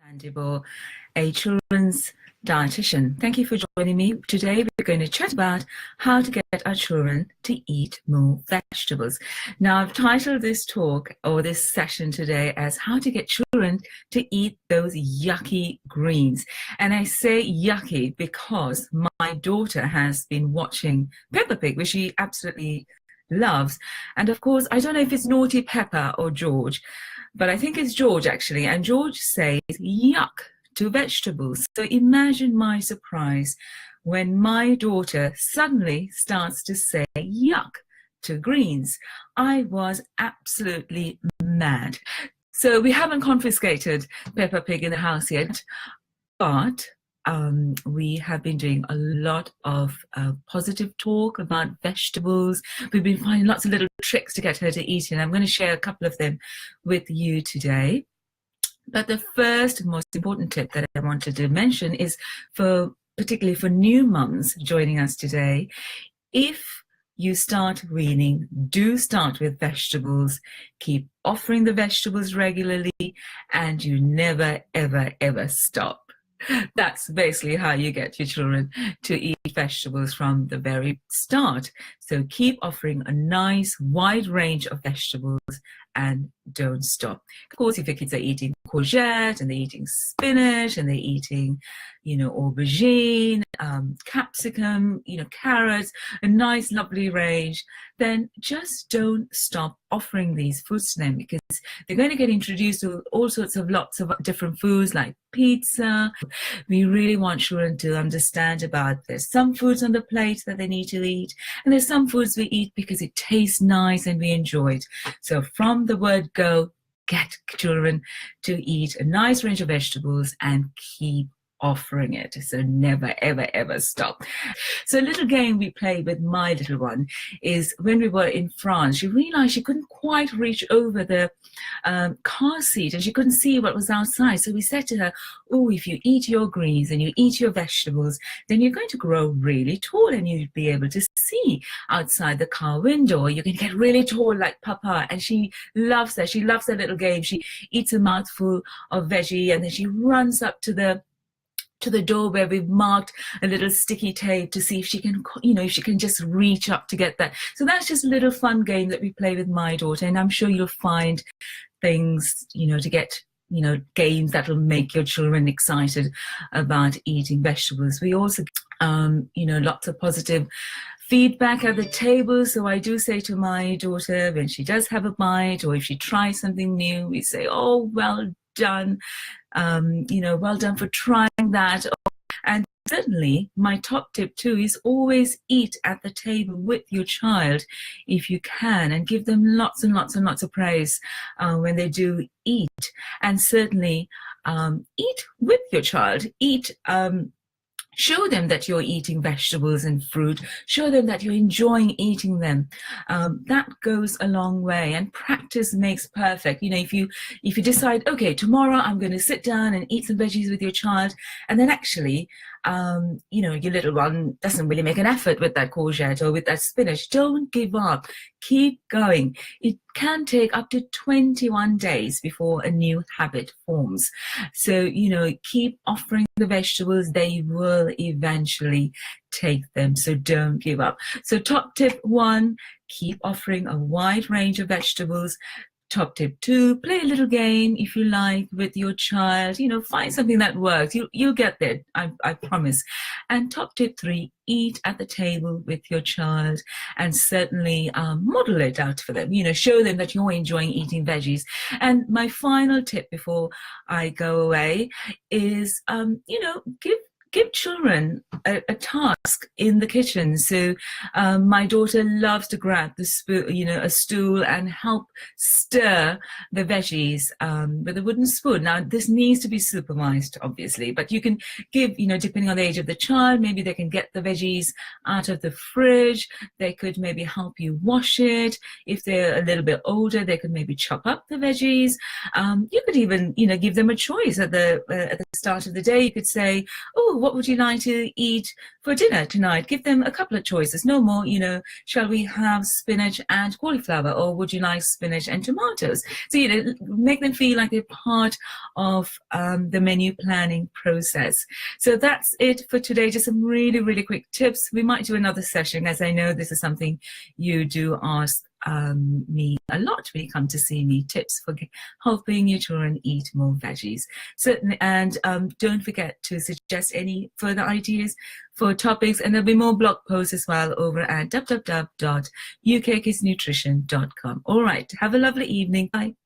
Mandible, a children's dietitian. Thank you for joining me. Today we're going to chat about how to get our children to eat more vegetables. Now I've titled this talk or this session today as how to get children to eat those yucky greens. And I say yucky because my daughter has been watching Peppa Pig, which she absolutely loves. And of course, I don't know if it's Naughty Peppa or George, but I think it's George actually. And George says yuck to vegetables. So imagine my surprise when my daughter suddenly starts to say yuck to greens. I was absolutely mad. So we haven't confiscated Peppa Pig in the house yet, but we have been doing a lot of positive talk about vegetables. We've been finding lots of little tricks to get her to eat, and I'm going to share a couple of them with you today. But the first most important tip that I wanted to mention is particularly for new mums joining us today. If you start weaning, do start with vegetables. Keep offering the vegetables regularly, and you never, ever, ever stop. That's basically how you get your children to eat vegetables from the very start. So keep offering a nice wide range of vegetables and don't stop. Of course, if your kids are eating courgette and they're eating spinach and they're eating, aubergine, capsicum, carrots, a nice lovely range, then just don't stop offering these foods to them, because they're going to get introduced to all sorts of lots of different foods like pizza. We really want children to understand about there's some foods on the plate that they need to eat, and there's some foods we eat because it tastes nice and we enjoy it. So from the word go, get children to eat a nice range of vegetables and keep offering it. So never, ever, ever stop. So a little game we play with my little one is when we were in France, she realized she couldn't quite reach over the car seat and she couldn't see what was outside. So we said to her, oh, if you eat your greens and you eat your vegetables, then you're going to grow really tall and you'll be able to see outside the car window. You can get really tall like Papa. And she loves that. She loves that little game. She eats a mouthful of veggie and then she runs up to the door where we've marked a little sticky tape to see if she can, if she can just reach up to get that. So that's just a little fun game that we play with my daughter. And I'm sure you'll find things, to get, games that'll make your children excited about eating vegetables. We also, lots of positive feedback at the table. So I do say to my daughter, when she does have a bite or if she tries something new, we say, oh, well done. Well done for trying that. And certainly my top tip too is always eat at the table with your child if you can, and give them lots and lots and lots of praise when they do eat. And certainly eat with your child. Show them that you're eating vegetables and fruit. Show them that you're enjoying eating them. That goes a long way, and practice makes perfect. If you decide, okay, tomorrow I'm going to sit down and eat some veggies with your child, and then actually, your little one doesn't really make an effort with that courgette or with that spinach, don't give up. Keep going. It can take up to 21 days before a new habit forms. So, keep offering the vegetables. They will eventually take them. So don't give up. So top tip 1, keep offering a wide range of vegetables. Top tip 2, play a little game if you like with your child. Find something that works. You'll get there, I promise. And top tip 3, eat at the table with your child, and certainly model it out for them. Show them that you're enjoying eating veggies. And my final tip before I go away is, give children a task in the kitchen. So my daughter loves to grab the spoon, a stool, and help stir the veggies with a wooden spoon. Now, this needs to be supervised, obviously, but you can give, depending on the age of the child, maybe they can get the veggies out of the fridge. They could maybe help you wash it. If they're a little bit older, they could maybe chop up the veggies. You could even, give them a choice at the start of the day. You could say, oh, what would you like to eat for dinner tonight? Give them a couple of choices, no more, shall we have spinach and cauliflower, or would you like spinach and tomatoes? So, make them feel like they're part of the menu planning process. So that's it for today. Just some really, really quick tips. We might do another session, as I know this is something you do ask me a lot when you come to see me, tips for helping your children eat more veggies. Certainly, and don't forget to suggest any further ideas for topics, and there'll be more blog posts as well over at www.ukkidsnutrition.com. All right, have a lovely evening. Bye.